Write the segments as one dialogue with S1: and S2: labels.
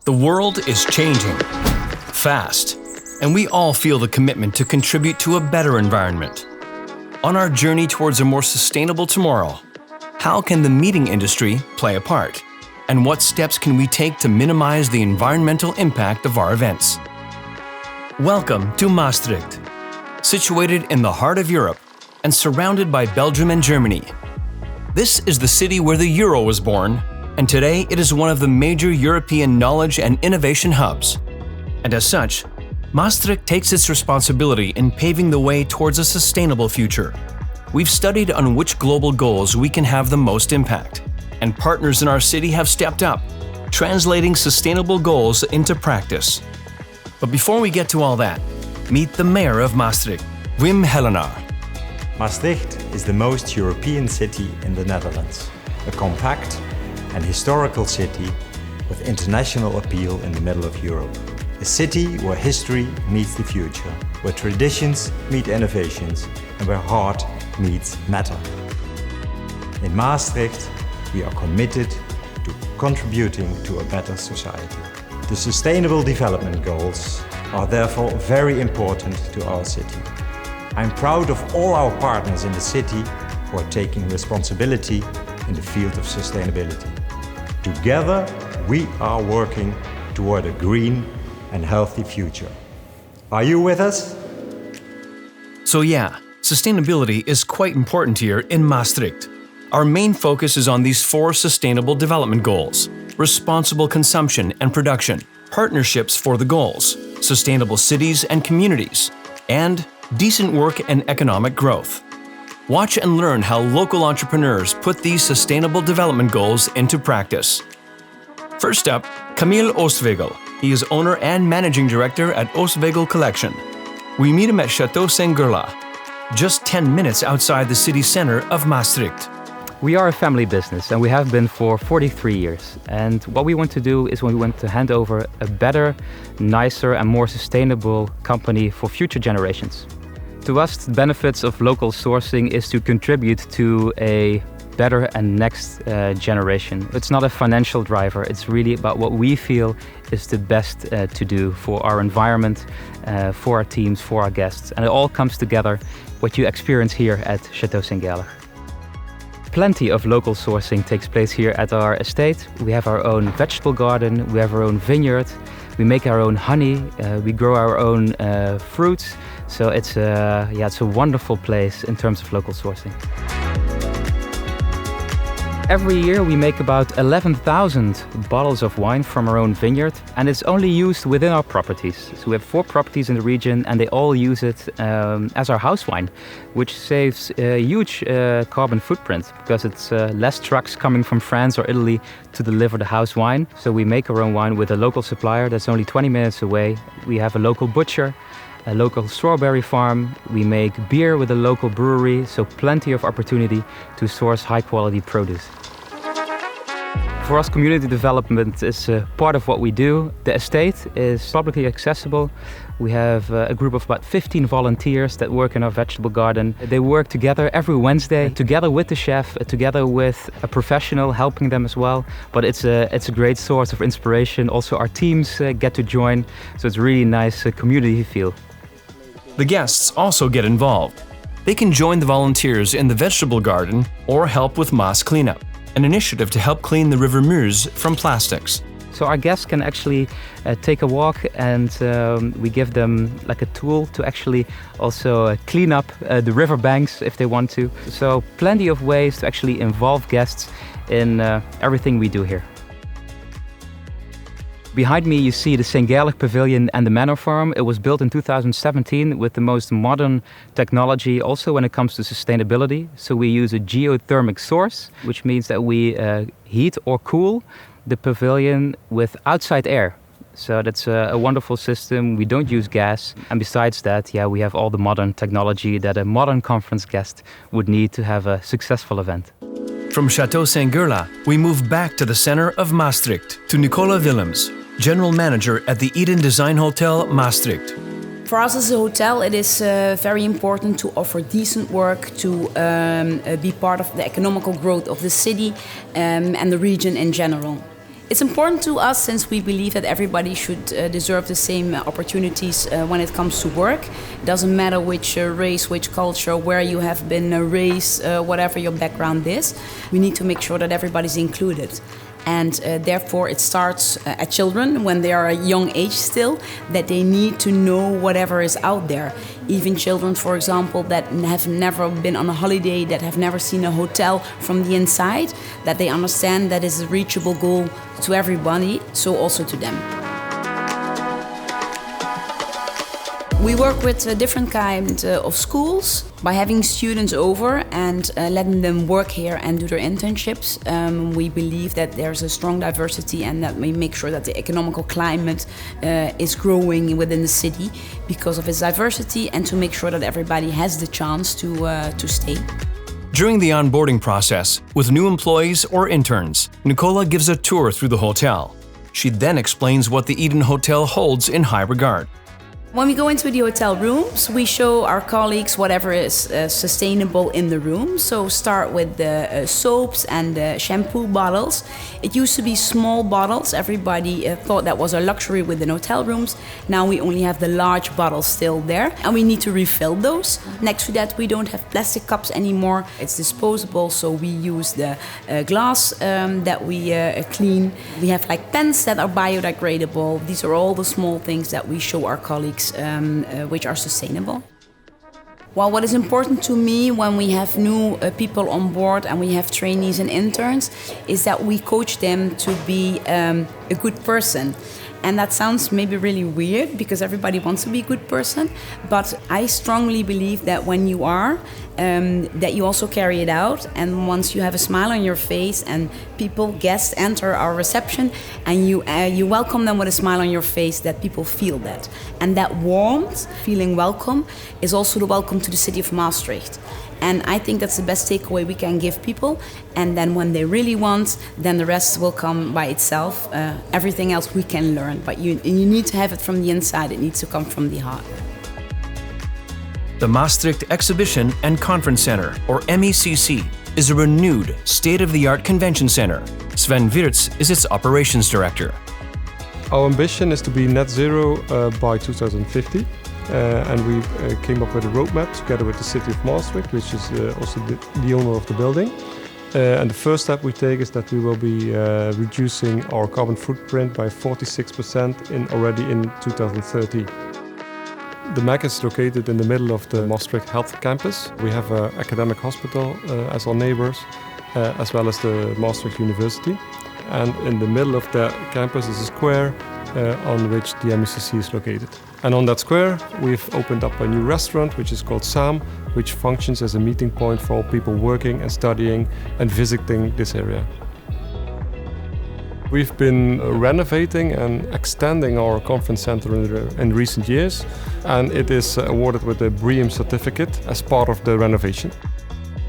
S1: The world is changing fast, and we all feel the commitment to contribute to a better environment. On our journey towards a more sustainable tomorrow, how can the meeting industry play a part? And what steps can we take to minimize the environmental impact of our events? Welcome to Maastricht, situated in the heart of Europe and surrounded by Belgium and Germany. This is the city where the euro was born, and today it is one of the major European knowledge and innovation hubs. And as such, Maastricht takes its responsibility in paving the way towards a sustainable future. We've studied on which global goals we can have the most impact, and partners in our city have stepped up, translating sustainable goals into practice. But before we get to all that, meet the mayor of Maastricht, Wim Hellenaar.
S2: Maastricht is the most European city in the Netherlands, a compact and historical city with international appeal in the middle of Europe. A city where history meets the future, where traditions meet innovations, and where heart meets matter. In Maastricht, we are committed to contributing to a better society. The Sustainable Development Goals are therefore very important to our city. I'm proud of all our partners in the city who are taking responsibility in the field of sustainability. Together, we are working toward a green and healthy future. Are you with us?
S1: So yeah, sustainability is quite important here in Maastricht. Our main focus is on these 4 sustainable development goals: responsible consumption and production, partnerships for the goals, sustainable cities and communities, and decent work and economic growth. Watch and learn how local entrepreneurs put these sustainable development goals into practice. First up, Camille Oostwegel. He is owner and managing director at Oostwegel Collection. We meet him at Château Saint-Gerlain, just 10 minutes outside the city center of Maastricht.
S3: We are a family business and we have been for 43 years. And what we want to do is we want to hand over a better, nicer and more sustainable company for future generations. To us, the benefits of local sourcing is to contribute to a better and next generation. It's not a financial driver, it's really about what we feel is the best to do for our environment, for our teams, for our guests. And it all comes together, what you experience here at Château Saint-Gerlain. Plenty of local sourcing takes place here at our estate. We have our own vegetable garden, we have our own vineyard, we make our own honey, we grow our own fruits. So it's a wonderful place in terms of local sourcing. Every year we make about 11,000 bottles of wine from our own vineyard, and it's only used within our properties. So we have 4 properties in the region and they all use it as our house wine, which saves a huge carbon footprint because it's less trucks coming from France or Italy to deliver the house wine. So we make our own wine with a local supplier that's only 20 minutes away. We have a local butcher, a local strawberry farm. We make beer with a local brewery, so plenty of opportunity to source high quality produce. For us, community development is part of what we do. The estate is publicly accessible. We have a group of about 15 volunteers that work in our vegetable garden. They work together every Wednesday, together with the chef, together with a professional helping them as well. But it's a great source of inspiration. Also, our teams get to join, so it's a really nice community feel.
S1: The guests also get involved. They can join the volunteers in the vegetable garden or help with Maas Cleanup, an initiative to help clean the River Meuse from plastics.
S3: So our guests can actually take a walk, and we give them like a tool to actually also clean up the river banks if they want to. So plenty of ways to actually involve guests in everything we do here. Behind me you see the Saint-Gerlain Pavilion and the Manor Farm. It was built in 2017 with the most modern technology also when it comes to sustainability. So we use a geothermic source, which means that we heat or cool the pavilion with outside air. So that's a wonderful system. We don't use gas. And besides that, we have all the modern technology that a modern conference guest would need to have a successful event.
S1: From Château Saint-Gerlain, we move back to the center of Maastricht to Nicola Willems, General Manager at the Eden Design Hotel Maastricht.
S4: For us as a hotel, it is very important to offer decent work, to be part of the economical growth of the city and the region in general. It's important to us since we believe that everybody should deserve the same opportunities when it comes to work. It doesn't matter which race, which culture, where you have been raised, whatever your background is. We need to make sure that everybody's included. And therefore it starts at children when they are a young age still, that they need to know whatever is out there. Even children, for example, that have never been on a holiday, that have never seen a hotel from the inside, that they understand that is a reachable goal to everybody, so also to them. We work with different kinds of schools by having students over and letting them work here and do their internships. We believe that there's a strong diversity and that we make sure that the economical climate is growing within the city because of its diversity and to make sure that everybody has the chance to stay.
S1: During the onboarding process, with new employees or interns, Nicola gives a tour through the hotel. She then explains what the Eden Hotel holds in high regard.
S4: When we go into the hotel rooms, we show our colleagues whatever is sustainable in the room. So start with the soaps and the shampoo bottles. It used to be small bottles. Everybody thought that was a luxury within hotel rooms. Now we only have the large bottles still there and we need to refill those. Next to that, we don't have plastic cups anymore. It's disposable, so we use the glass that we clean. We have like pens that are biodegradable. These are all the small things that we show our colleagues which are sustainable. Well, what is important to me when we have new people on board and we have trainees and interns is that we coach them to be a good person. And that sounds maybe really weird because everybody wants to be a good person, but I strongly believe that when you are, that you also carry it out. And once you have a smile on your face and guests enter our reception and you welcome them with a smile on your face, that people feel that. And that warmth, feeling welcome, is also the welcome to the city of Maastricht. And I think that's the best takeaway we can give people. And then when they really want, then the rest will come by itself. Everything else we can learn, but you need to have it from the inside. It needs to come from the heart.
S1: The Maastricht Exhibition and Conference Center, or MECC, is a renewed, state-of-the-art convention center. Sven Wirtz is its operations director.
S5: Our ambition is to be net zero by 2050. And we came up with a roadmap together with the city of Maastricht, which is also the owner of the building. And the first step we take is that we will be reducing our carbon footprint by 46% already in 2030. The MAC is located in the middle of the Maastricht Health Campus. We have an academic hospital as our neighbors, as well as the Maastricht University. And in the middle of the campus is a square on which the MECC is located. And on that square, we've opened up a new restaurant, which is called Saam, which functions as a meeting point for all people working and studying and visiting this area. We've been renovating and extending our conference center in recent years, and it is awarded with a BREEAM certificate as part of the renovation.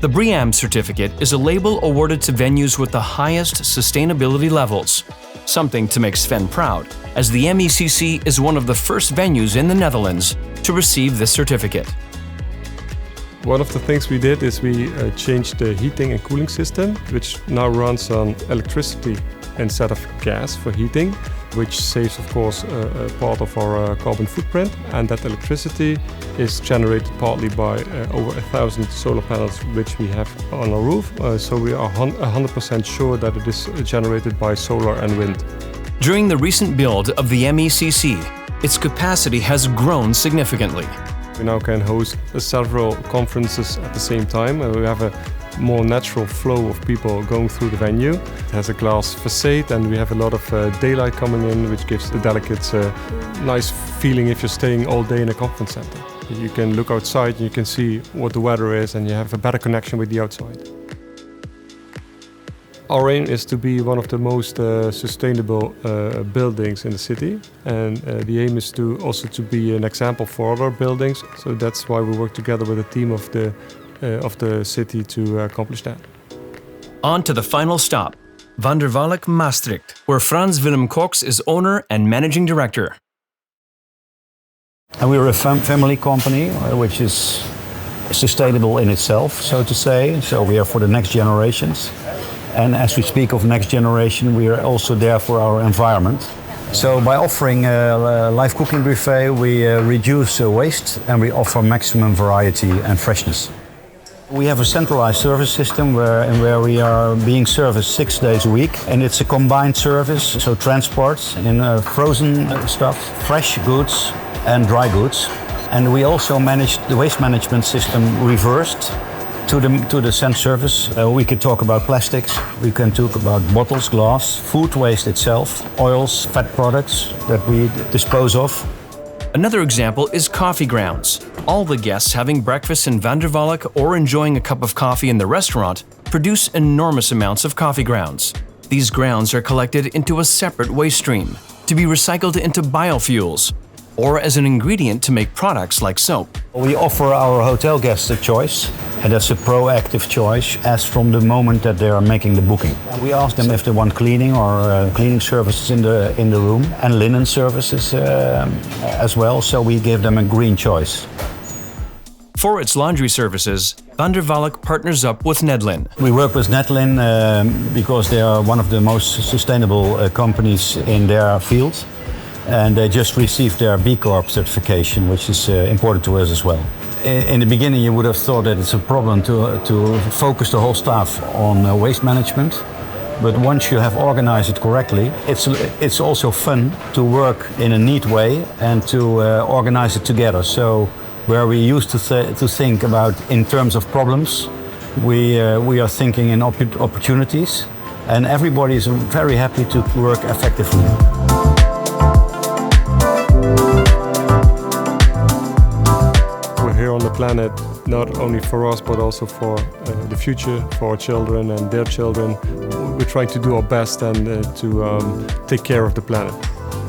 S1: The BREEAM certificate is a label awarded to venues with the highest sustainability levels. Something to make Sven proud, as the MECC is one of the first venues in the Netherlands to receive this certificate.
S5: One of the things we did is we changed the heating and cooling system, which now runs on electricity instead of gas for heating, which saves, of course, a part of our carbon footprint. And that electricity is generated partly by over 1,000 solar panels which we have on our roof. So we are 100% sure that it is generated by solar and wind.
S1: During the recent build of the MECC, its capacity has grown significantly.
S5: We now can host several conferences at the same time, and we have a more natural flow of people going through the venue. It has a glass facade and we have a lot of daylight coming in, which gives the delegates a nice feeling if you're staying all day in a conference center. You can look outside and you can see what the weather is and you have a better connection with the outside. Our aim is to be one of the most sustainable buildings in the city, and the aim is also to be an example for other buildings. So that's why we work together with a team of the city to accomplish that.
S1: On to the final stop, Van der Valk, Maastricht, where Frans Willem Cox is owner and managing director.
S6: And we're a family company, which is sustainable in itself, so to say. So we are for the next generations. And as we speak of next generation, we are also there for our environment. So by offering a live cooking buffet, we reduce waste and we offer maximum variety and freshness. We have a centralized service system where we are being serviced 6 days a week, and it's a combined service, so transports in frozen stuff, fresh goods and dry goods. And we also manage the waste management system reversed to the send service. We can talk about plastics, we can talk about bottles, glass, food waste itself, oils, fat products that we dispose of.
S1: Another example is coffee grounds. All the guests having breakfast in Van der Valk or enjoying a cup of coffee in the restaurant produce enormous amounts of coffee grounds. These grounds are collected into a separate waste stream to be recycled into biofuels or as an ingredient to make products like soap.
S6: We offer our hotel guests a choice, and that's a proactive choice as from the moment that they are making the booking. We ask them if they want cleaning or cleaning services in the room and linen services as well, so we give them a green choice.
S1: For its laundry services, Van der Valk partners up with Nedlin.
S6: We work with Nedlin because they are one of the most sustainable companies in their field. And they just received their B Corp certification, which is important to us as well. In the beginning, you would have thought that it's a problem to focus the whole staff on waste management. But once you have organized it correctly, it's also fun to work in a neat way and to organize it together. So where we used to think about in terms of problems, we are thinking in opportunities, and everybody is very happy to work effectively.
S5: Here on the planet, not only for us but also for the future, for our children and their children. We're trying to do our best and to take care of the planet.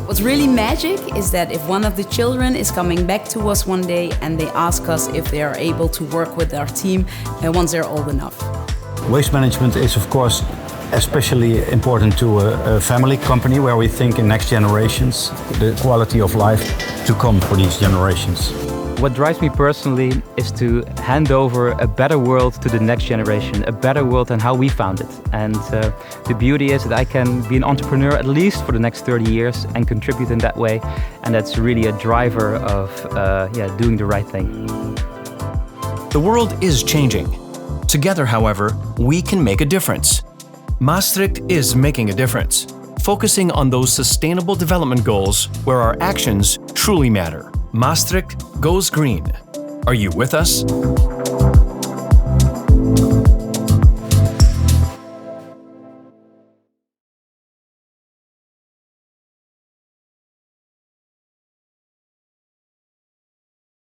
S4: What's really magic is that if one of the children is coming back to us one day and they ask us if they are able to work with our team once they're old enough.
S6: Waste management is, of course, especially important to a family company where we think in next generations, the quality of life to come for these generations.
S3: What drives me personally is to hand over a better world to the next generation, a better world than how we found it. And the beauty is that I can be an entrepreneur at least for the next 30 years and contribute in that way. And that's really a driver of doing the right thing.
S1: The world is changing. Together, however, we can make a difference. Maastricht is making a difference, focusing on those sustainable development goals where our actions truly matter. Maastricht Goes Green. Are you with us?